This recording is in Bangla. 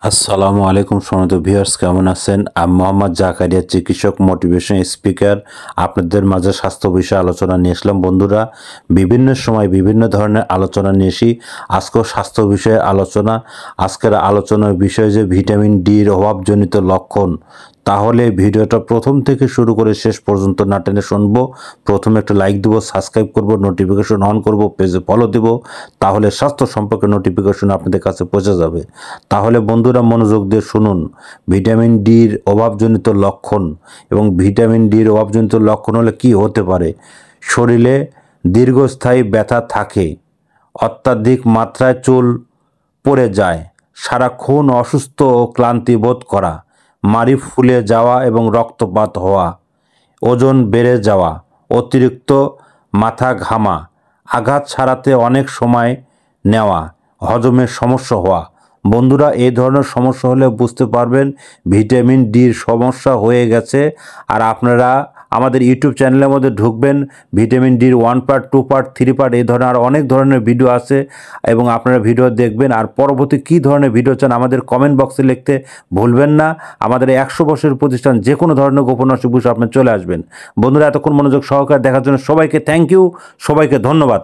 আসসালামু আলাইকুম সম্মানিত ভিউয়ার্স, কেমন আছেন? আমি মোহাম্মদ জাকারিয়া, চিকিৎসক, মোটিভেশন স্পিকার। আপনাদের মাঝে স্বাস্থ্য বিষয়ে আলোচনা নিয়ে আসলাম। বন্ধুরা, বিভিন্ন সময় বিভিন্ন ধরনের আলোচনা নিয়ে আসি। আজকেও স্বাস্থ্য বিষয়ে আলোচনা। আজকের আলোচনার বিষয় যে ভিটামিন ডির অভাবজনিত লক্ষণ। তাহলে ভিডিওটা প্রথম থেকে শুরু করে শেষ পর্যন্ত না টেনে শুনবো। প্রথমে একটা লাইক দেবো, সাবস্ক্রাইব করব, নোটিফিকেশন অন করব, পেজে ফলো দেব। তাহলে স্বাস্থ্য সম্পর্কে নোটিফিকেশন আপনাদের কাছে পৌঁছে যাবে। তাহলে বন্ধুরা মনোযোগ দিয়ে শুনুন। ভিটামিন ডির অভাবজনিত লক্ষণ এবং ভিটামিন ডির অভাবজনিত লক্ষণ হলে কি হতে পারে? শরীরে দীর্ঘস্থায়ী ব্যথা থাকে, অত্যাধিক মাত্রায় চুল পড়ে যায়, সারাক্ষণ অসুস্থ ও ক্লান্তি বোধ করা, মাড়ি ফুলে যাওয়া এবং রক্তপাত হওয়া, ওজন বেড়ে যাওয়া, অতিরিক্ত মাথা ঘামা, আঘাত সারাতে অনেক সময় নেওয়া, হজমের সমস্যা হওয়া। বন্ধুরা, এই ধরনের সমস্যা হলে বুঝতে পারবেন ভিটামিন ডির সমস্যা হয়ে গেছে। আর আপনারা আমাদের ইউটিউব চ্যানেলের মধ্যে ঢুকবেন, ভিটামিন ডির 1 পার্ট, 2 পার্ট, 3 পার্ট এই ধরনের আর অনেক ধরনের ভিডিও আছে এবং আপনারা ভিডিও দেখবেন। আর পরবর্তী কী ধরনের ভিডিও চান আমাদের কমেন্ট বক্সে লিখতে ভুলবেন না। আমাদের 100 বছরের প্রতিষ্ঠান, যে কোনো ধরনের গোপন অসুখ বিষয়ে আপনি চলে আসবেন। বন্ধুরা, এতক্ষণ মনোযোগ সহকারে দেখার জন্য সবাইকে থ্যাংক ইউ, সবাইকে ধন্যবাদ।